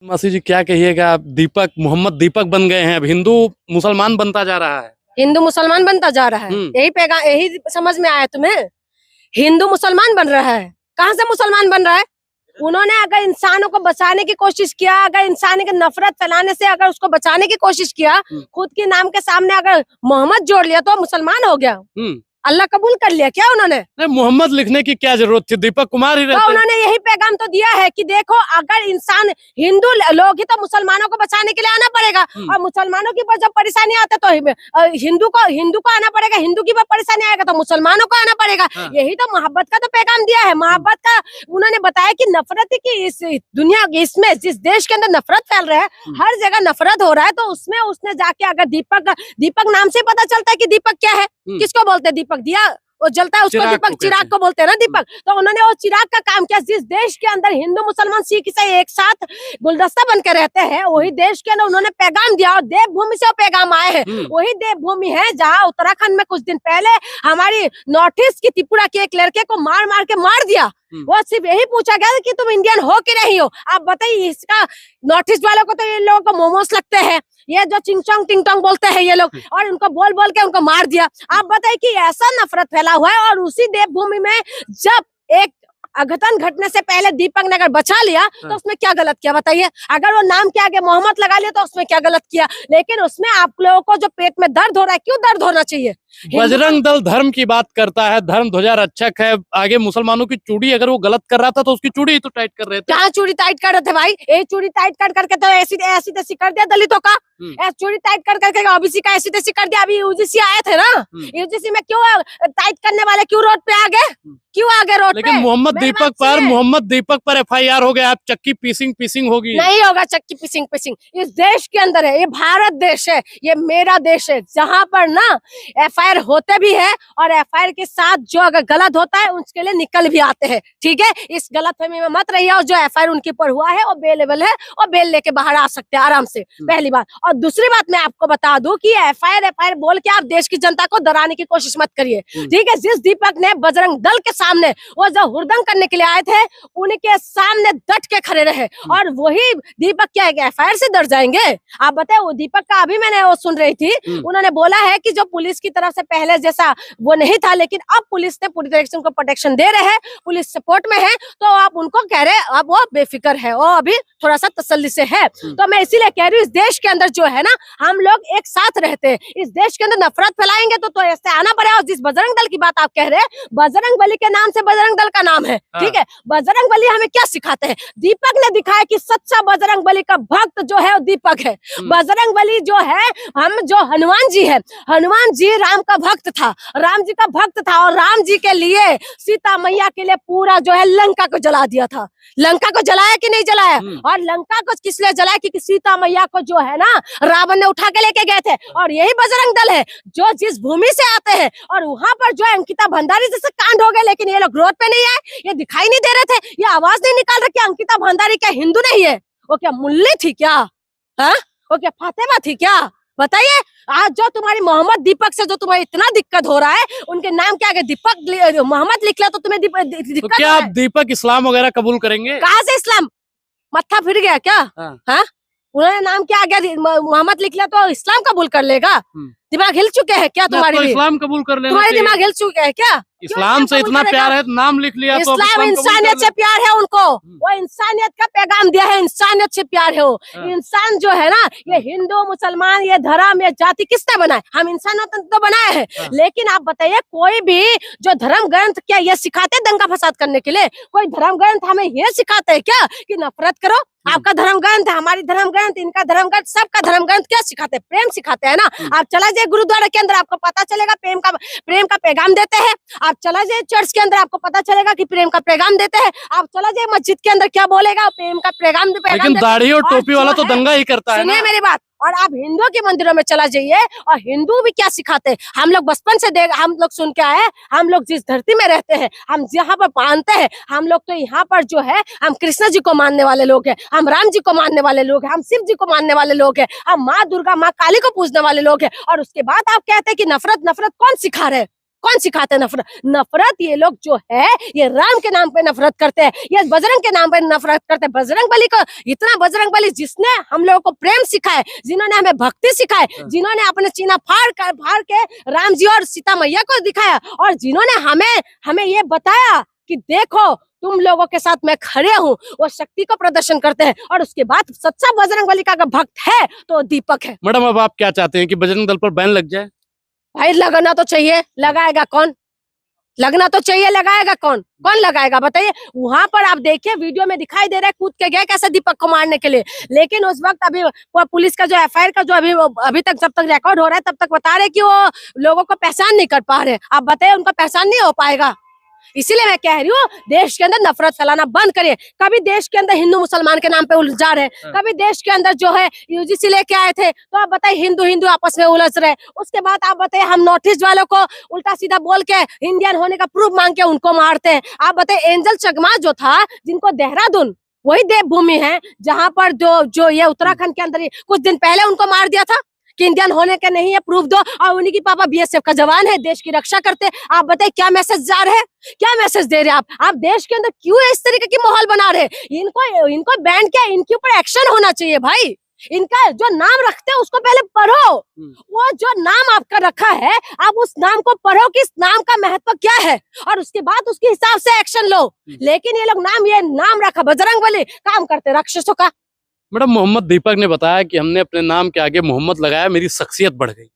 मासी जी क्या कहिएगा, आप दीपक मोहम्मद दीपक बन गए हैं, अब हिंदू मुसलमान बनता जा रहा है। हिंदू मुसलमान बनता जा रहा है। यही पैगाम, यही समझ में आया तुम्हें? हिंदू मुसलमान बन रहा है। कहाँ से मुसलमान बन रहा है? उन्होंने अगर इंसानों को बचाने की कोशिश किया, अगर इंसान की नफरत फैलाने से अगर उसको बचाने की कोशिश किया, खुद के नाम के सामने अगर मोहम्मद जोड़ लिया तो मुसलमान हो गया। अल्लाह कबूल कर लिया क्या उन्होंने? नहीं, मोहम्मद लिखने की क्या जरूरत थी, दीपक कुमार ही रहते। तो उन्होंने यही पैगाम तो दिया है कि देखो, अगर इंसान हिंदू लोग ही तो मुसलमानों को बचाने के लिए आना पड़ेगा, और मुसलमानों की जब परेशानी आते तो हिंदू को आना पड़ेगा, हिंदू की परेशानी आएगा तो मुसलमानों को आना पड़ेगा। यही तो मोहब्बत का तो पैगाम दिया है। मोहब्बत का उन्होंने बताया कि नफरत की इस दुनिया इसमें जिस देश के अंदर नफरत फैल रहा है, हर जगह नफरत हो रहा है, तो उसमें उसने जाके अगर दीपक नाम से पता चलता है कि दीपक क्या है, किसको बोलते हैं दीपक दिया वो जलता है उसको दीपक, चिराग को बोलते हैं ना दीपक। तो उन्होंने वो चिराग का काम किया। जिस देश के अंदर हिंदू मुसलमान सिख ईसाई एक साथ गुलदस्ता बन के रहते हैं, वही देश के अंदर उन्होंने पैगाम दिया, और देवभूमि से पैगाम आए हैं। वही देवभूमि है जहाँ उत्तराखंड में कुछ दिन पहले हमारी नॉर्थ ईस्ट की त्रिपुरा के एक लड़के को मार के मार दिया। वो सिर्फ यही पूछा गया कि तुम इंडियन हो कि नहीं हो। आप बताइए, इसका नॉर्थ ईस्ट वालों को तो ये लोगों को मोमोस लगते हैं, ये जो चिंगचोंग टिंगटोंग बोलते हैं ये लोग, और उनको बोल बोल के उनको मार दिया। आप बताइए कि ऐसा नफरत फैला हुआ है, और उसी देवभूमि में जब एक अघटन घटने से पहले दीपक ने अगर बचा लिया तो उसमें क्या गलत किया बताइए? अगर वो नाम के आगे मोहम्मद लगा लिया तो उसमें क्या गलत किया? लेकिन उसमें आप लोगों को जो पेट में दर्द हो रहा है, क्यों दर्द होना चाहिए? बजरंग दल धर्म की बात करता है, धर्म ध्वजा रक्षक है, आगे मुसलमानों की चूड़ी अगर वो गलत कर रहा था तो उसकी चूड़ी ही तो टाइट कर रहे थे। कहाँ चूड़ी टाइट कर रहे थे भाई? ये चूड़ी टाइट कर करके तो ऐसी तैसी कर दिया दलितों का, चूड़ी टाइट कर करके ओबीसी का ऐसी तैसी कर दिया। अभी यूजीसी आए थे ना, यूजीसी में क्यों टाइट करने वाले क्यों रोड पे आ गए? क्यों आ गए रोड पे? लेकिन मोहम्मद दीपक पर FIR हो गया, आप चक्की पीसिंग होगी। नहीं होगा चक्की पीसिंग। इस देश के अंदर है, ये भारत देश है, ये मेरा देश है, जहाँ पर ना FIR होते भी है, और FIR के साथ जो अगर गलत होता है उसके लिए निकल भी आते हैं। ठीक है, इस गलतफहमी में मत रहिए, और जो FIR उनके ऊपर हुआ है वो बेलेबल है, और बेल लेके बाहर आ सकते हैं आराम से, पहली बात। और दूसरी बात मैं आपको बता दूं कि FIR बोल के आप देश की जनता को डराने की कोशिश मत करिए। ठीक है, जिस दीपक ने बजरंग दल के सामने वो जो हुड़दंग करने के लिए आए थे, उनके सामने डट के खड़े रहे, और वही दीपक क्या है, FIR से डर जाएंगे? आप बताए, वो दीपक का अभी मैंने वो सुन रही थी, उन्होंने बोला है कि जो पुलिस की तरफ से पहले जैसा वो नहीं था, लेकिन अब पुलिस ने पूरी तरीके से उनको प्रोटेक्शन दे रहे हैं, पुलिस सपोर्ट में है, तो आप उनको कह रहे हैं अब वो बेफिक्र है, वो अभी थोड़ा सा तसल्ली से है। तो मैं इसीलिए कह रही हूँ, इस देश के अंदर जो है ना, हम लोग एक साथ रहते हैं। इस देश के अंदर नफरत फैलाएंगे तो ऐसे आना पड़ेगा। और जिस बजरंग दल की बात आप कह रहे हैं, बजरंग बली के नाम से बजरंग दल का नाम है। ठीक है, बजरंग बली हमें क्या सिखाते हैं? दीपक ने दिखाया कि सच्चा बजरंग बली का भक्त जो है वो दीपक है। बजरंग बली जो है, हम जो हनुमान जी है, हनुमान जी राम का भक्त था, राम जी का भक्त था, और राम जी के लिए सीता मैया के लिए पूरा जो है लंका को जला दिया था। लंका को जलाया कि नहीं जलाया? और लंका को किस लिए जलाया? क्योंकि सीता मैया को जो है ना रावण ने उठा के लेके गए थे। और यही बजरंग दल है जो जिस भूमि से आते हैं, और वहां पर जो है अंकिता भंडारी जैसे कांड हो गए, लेकिन ये लोग रोड पे नहीं आए, ये दिखाई नहीं दे रहे थे, ये आवाज नहीं निकाल रहे कि अंकिता भंडारी क्या हिंदू नहीं है? वो क्या मुल्ली थी क्या? हाँ, वो क्या फातिमा थी क्या? बताइए, आज जो तुम्हारी मोहम्मद दीपक से जो तुम्हें इतना दिक्कत हो रहा है, उनके नाम क्या है, दीपक मोहम्मद लिख लिया तो तुम्हें दिक्कत तो क्या आप दीपक इस्लाम वगैरह कबूल करेंगे? कहाँ से इस्लाम? मत्था फिर गया क्या? हाँ, उन्होंने नाम क्या आ गया, मोहम्मद लिख लिया तो इस्लाम कबूल कर लेगा? दिमाग हिल चुके हैं क्या तुम्हारी? तो इस्लाम कबूल कर लेना तुम्हारे दिमाग हिल चुके हैं क्या? इस्लाम से इतना प्यार है, नाम लिख लिया तो इस्लाम इंसानियत से प्यार है उनको, वो इंसानियत का पैगाम दिया है, इंसानियत से प्यार है वो। इंसान जो है ना, ये हिंदू मुसलमान, ये धर्म, ये जाति किसने बनाए? हम इंसान तो बनाए हैं। लेकिन आप बताइए, कोई भी जो धर्म ग्रंथ क्या ये सिखाते दंगा फसाद करने के लिए? कोई धर्म ग्रंथ हमें ये सिखाते है क्या कि नफरत करो? आपका धर्म ग्रंथ, हमारी धर्म ग्रंथ, इनका धर्म ग्रंथ, सबका धर्म ग्रंथ क्या सिखाते हैं? प्रेम सिखाते हैं ना। आप चला जाए गुरुद्वारा के अंदर, आपको पता चलेगा प्रेम का पैगाम देते हैं। आप चला जाए चर्च के अंदर, आपको पता चलेगा कि प्रेम का पैगाम देते हैं। आप चला जाए मस्जिद के अंदर, क्या बोलेगा? प्रेम का पैगाम। लेकिन दाढ़ी और टोपी वाला तो दंगा ही करता है। सुनिए मेरी बात, और आप हिंदुओं के मंदिरों में चला जाइए, और हिंदू भी क्या सिखाते हैं? हम लोग बचपन से हम लोग सुन के आए, हम लोग जिस धरती में रहते हैं, हम जहाँ पर मानते हैं, हम लोग तो यहाँ पर जो है, हम कृष्ण जी को मानने वाले लोग हैं, हम राम जी को मानने वाले लोग हैं, हम शिव जी को मानने वाले लोग हैं, हम माँ दुर्गा, माँ काली को पूजने वाले लोग हैं। और उसके बाद आप कहते हैं कि नफरत कौन सिखा रहे? कौन सिखाते हैं नफरत? नफरत ये लोग जो है ये राम के नाम पे नफरत करते हैं, ये बजरंग के नाम पे नफरत करते हैं। बजरंग बली को इतना बजरंग बली जिसने हम लोगों को प्रेम सिखाए, जिन्होंने हमें भक्ति सिखाए, जिन्होंने अपने सीना फाड़ के राम जी और सीता मैया को दिखाया, और जिन्होंने हमें ये बताया कि देखो तुम लोगों के साथ मैं खड़े हूँ, वो शक्ति को प्रदर्शन करते हैं। और उसके बाद सच्चा बजरंग बली का अगर भक्त है तो दीपक है। मैडम अब आप क्या चाहते हैं कि बजरंग दल पर बैन लग जाए? भाई लगाना तो चाहिए, लगाएगा कौन? लगना तो चाहिए, लगाएगा कौन? कौन लगाएगा बताइए? वहां पर आप देखिए वीडियो में दिखाई दे रहा है कूद के गए कैसे दीपक को मारने के लिए, लेकिन उस वक्त अभी पुलिस का जो एफआईआर का जो अभी तक जब तक रिकॉर्ड हो रहा है तब तक बता रहे कि वो लोगों को पहचान नहीं कर पा रहे। आप बताइए उनका पहचान नहीं हो पाएगा। इसीलिए मैं कह रही हूँ देश के अंदर नफरत फैलाना बंद करिए। कभी देश के अंदर हिंदू मुसलमान के नाम पे उलझा रहे, कभी देश के अंदर जो है यूजीसी लेके आए थे, तो आप बताइए हिंदू आपस में उलझ रहे। उसके बाद आप बताइए हम नॉर्थ ईस्ट वालों को उल्टा सीधा बोल के इंडियन होने का प्रूफ मांग के उनको मारते हैं। आप बताइए एंजल चकमा जो था, जिनको देहरादून वही देवभूमि है जहाँ पर जो ये उत्तराखंड के अंदर कुछ दिन पहले उनको मार दिया था कि इंडियन होने के नहीं है, प्रूफ दो, और उन्हीं की पापा बीएसएफ का जवान है, देश की रक्षा करते। आप बताइए क्या मैसेज जा रहे हैं, क्या मैसेज दे रहे हैं आप देश के अंदर क्यों इस तरीके की माहौल बना रहे हैं? इनको बैन किया, इनके ऊपर एक्शन होना चाहिए भाई। इनका जो नाम रखते हैं उसको पहले पढ़ो, वो जो नाम आपका रखा है आप उस नाम को पढ़ो कि इस नाम का महत्व क्या है, और उसके बाद उसके हिसाब से एक्शन लो। लेकिन ये लोग ये नाम रखा बजरंग बली, काम करते राक्षसों का। मैडम मोहम्मद दीपक ने बताया कि हमने अपने नाम के आगे मोहम्मद लगाया, मेरी शख्सियत बढ़ गई।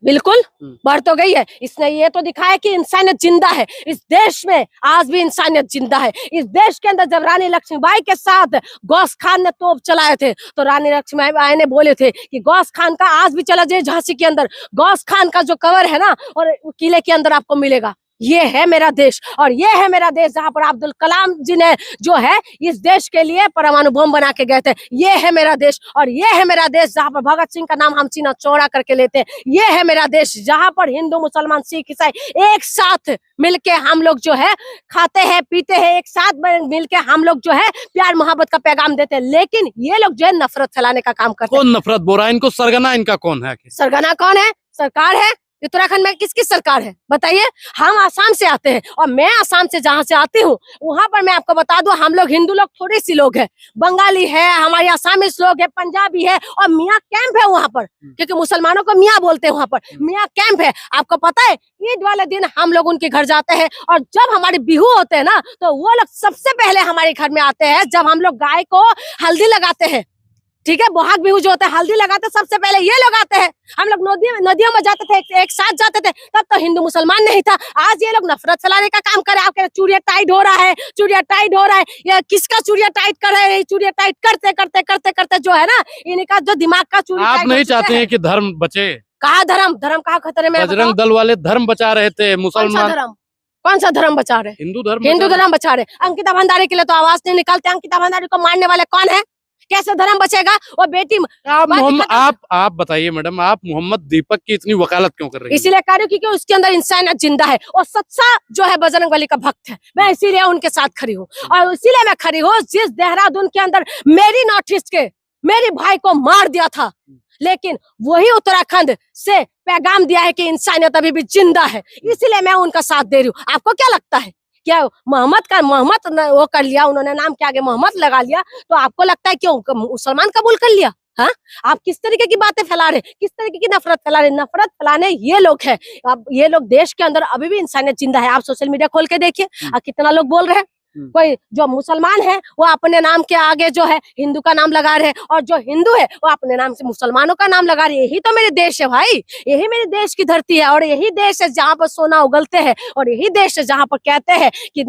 बिल्कुल बढ़ तो गई है। इसने ये तो दिखाया कि इंसानियत जिंदा है इस देश में, आज भी इंसानियत जिंदा है इस देश के अंदर। जब रानी लक्ष्मीबाई के साथ गौस खान ने तोप चलाए थे तो रानी लक्ष्मीबाई ने बोले थे कि गौस खान का आज भी चला जाए झांसी के अंदर, गौस खान का जो कवर है ना और किले के अंदर आपको मिलेगा। ये है मेरा देश, और ये है मेरा देश जहाँ पर अब्दुल कलाम जी ने जो है इस देश के लिए परमाणु बम बना के गए थे। ये है मेरा देश, और ये है मेरा देश जहाँ पर भगत सिंह का नाम हम सीना चौड़ा करके लेते हैं। ये है मेरा देश जहाँ पर हिंदू मुसलमान सिख ईसाई एक साथ मिलके हम लोग जो है खाते हैं पीते हैं, एक साथ मिलके हम लोग जो है प्यार मोहब्बत का पैगाम देते हैं। लेकिन ये लोग जो है नफरत फैलाने का काम करते हैं। कौन नफरत बोल रहा है? इनको सरगना इनका कौन है? सरगना कौन है? सरकार है। उत्तराखंड में किसकी सरकार है बताइए? हम आसाम से आते हैं, और मैं आसाम से जहाँ से आती हूँ वहां पर मैं आपको बता दूं हम लोग हिंदू लोग थोड़ी सी लोग हैं, बंगाली है, हमारे आसामीज लोग है, पंजाबी है, और मियाँ कैंप है वहां पर, क्योंकि मुसलमानों को मियाँ बोलते हैं वहां पर, मियाँ कैंप है। आपको पता है ईद वाले दिन हम लोग उनके घर जाते हैं, और जब हमारे बिहू होते हैं ना तो वो लोग सबसे पहले हमारे घर में आते हैं। जब हम लोग गाय को हल्दी लगाते हैं, ठीक है, बोहाग बिहू जो होता है हल्दी लगाते सबसे पहले ये लोग आते हैं। हम लोग नदियों में जाते थे, एक साथ जाते थे, तब तो हिंदू मुसलमान नहीं था। आज ये लोग नफरत फैलाने का काम कर रहे हैं। आपके चूड़िया टाइट हो रहा है, चूड़िया टाइट हो रहा है, ये किसका चूड़िया टाइट कर रहे हैं? चूड़िया टाइट करते करते करते करते जो है ना इनका जो दिमाग का चूड़ी आप नहीं चाहते हैं कि धर्म बचे? कहा धर्म कहा खतरे में? बजरंग दल वाले धर्म बचा रहे थे, मुसलमान कौन सा धर्म बचा रहे? हिंदू धर्म बचा रहे। अंकिता भंडारी के लिए तो आवाज नहीं निकालते। अंकिता भंडारी को मारने वाले कौन है? कैसे धर्म बचेगा? वो बेटी आप बताइए मैडम, आप मोहम्मद दीपक की इतनी वकालत क्यों कर रही हैं? इसीलिए कर रही हूँ क्योंकि उसके अंदर इंसानियत जिंदा है, और सच्चा जो है बजरंग बली का भक्त है। मैं इसीलिए उनके साथ खड़ी हूँ, और इसीलिए मैं खड़ी हूँ जिस देहरादून के अंदर मेरी नॉर्थ ईस्ट के मेरे भाई को मार दिया था, लेकिन वही उत्तराखंड से पैगाम दिया है कि इंसानियत अभी भी जिंदा है। इसीलिए मैं उनका साथ दे रही हूँ। आपको क्या लगता है क्या मोहम्मद वो कर लिया, उन्होंने नाम के आगे मोहम्मद लगा लिया, तो आपको लगता है क्यों मुसलमान कबूल कर लिया? हाँ, आप किस तरीके की बातें फैला रहे, किस तरीके की नफरत फैला रहे? नफरत फैलाने ये लोग हैं। अब ये लोग देश के अंदर अभी भी इंसानियत जिंदा है। आप सोशल मीडिया खोल के देखिए कितना लोग बोल रहे हैं। कोई जो मुसलमान है वो अपने नाम के आगे जो है हिंदू का नाम लगा रहे हैं, और जो हिंदू है वो अपने नाम से मुसलमानों का नाम लगा रहे हैं। यही तो मेरे देश है भाई, यही मेरे देश की धरती है, और यही देश है जहाँ पर सोना उगलते हैं, और यही देश है जहाँ पर कहते हैं कि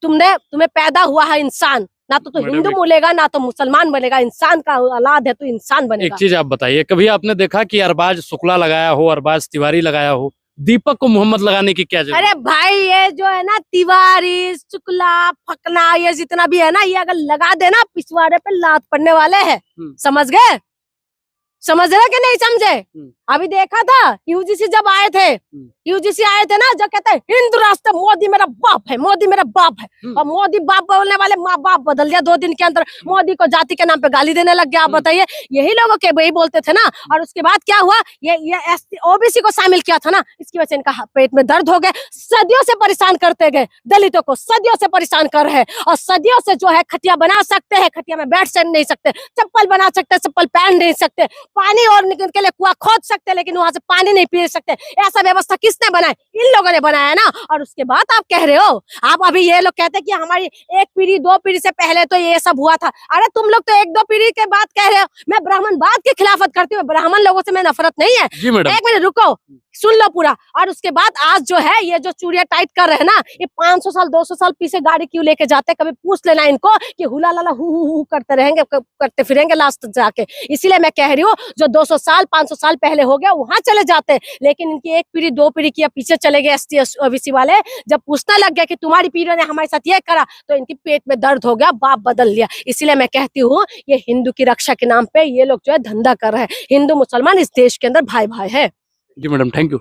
तुम्हें पैदा हुआ है इंसान, ना तो हिंदू बोलेगा ना तो मुसलमान बनेगा, इंसान का औलाद है तो इंसान बनेगा। एक चीज आप बताइए, कभी आपने देखा कि अरबाज शुक्ला लगाया हो, अरबाज तिवारी लगाया हो, दीपक को मोहम्मद लगाने की क्या जरूरत? अरे भाई ये जो है ना तिवारी शुक्ला फकना ये जितना भी है ना, ये अगर लगा देना पिछवाड़े पे लात पड़ने वाले हैं। समझ गए? समझ रहे कि नहीं समझे? अभी देखा था यूजीसी जब आए थे, यूजीसी आए थे ना, जो कहते हैं हिंदू राष्ट्र मोदी मेरा बाप है, मोदी मेरा बाप है, और मोदी बाप बोलने वाले माँ बाप बदल दिया 2 दिन के अंदर। मोदी को जाति के नाम पे गाली देने लग गया। आप बताइए, यही लोगों के वही बोलते थे ना। और उसके बाद क्या हुआ, ये ओबीसी को शामिल किया था ना, इसकी वजह से इनका पेट में दर्द हो गए। सदियों से परेशान करते गए दलितों को, सदियों से परेशान कर रहे हैं, और सदियों से जो है खटिया बना सकते हैं, खटिया में बैठ नहीं सकते, चप्पल बना सकते, चप्पल पहन नहीं सकते, पानी और निकल के लिए कुआं खोद सकते, लेकिन वहां से पानी नहीं पी सकते। ऐसा व्यवस्था किसने बनाया? इन लोगों ने बनाया ना। और उसके बाद आप कह रहे हो, आप अभी ये लोग कहते हैं कि हमारी 1 पीढ़ी 2 पीढ़ी से पहले तो ये सब हुआ था। अरे तुम लोग तो 1-2 पीढ़ी के बाद कह रहे हो। मैं ब्राह्मणवाद की खिलाफत करती हूँ, ब्राह्मण लोगों से मैं नफरत नहीं है। जी मैडम, 1 मिनट रुको, सुन लो पूरा। और उसके बाद आज जो है ये जो चूड़िया टाइट कर रहे हैं ना, ये 500 साल 200 साल पीछे गाड़ी क्यों लेके जाते हैं? कभी पूछ लेना इनको कि हुला लाला हु करते रहेंगे, करते फिरेंगे लास्ट जाके। इसीलिए मैं कह रही हूँ, जो 200 साल 500 साल पहले हो गया वहां चले जाते, लेकिन इनकी 1 पीढ़ी 2 पीढ़ी की पीछे चले गए एसटी ओबीसी वाले। जब पूछना लग गया कि तुम्हारी पीढ़ी ने हमारे साथ ये करा, तो इनकी पेट में दर्द हो गया, बाप बदल लिया। इसीलिए मैं कहती हूँ, ये हिंदू की रक्षा के नाम पे ये लोग जो है धंधा कर रहे हैं। हिंदू मुसलमान इस देश के अंदर भाई भाई है। जी मैडम, थैंक यू।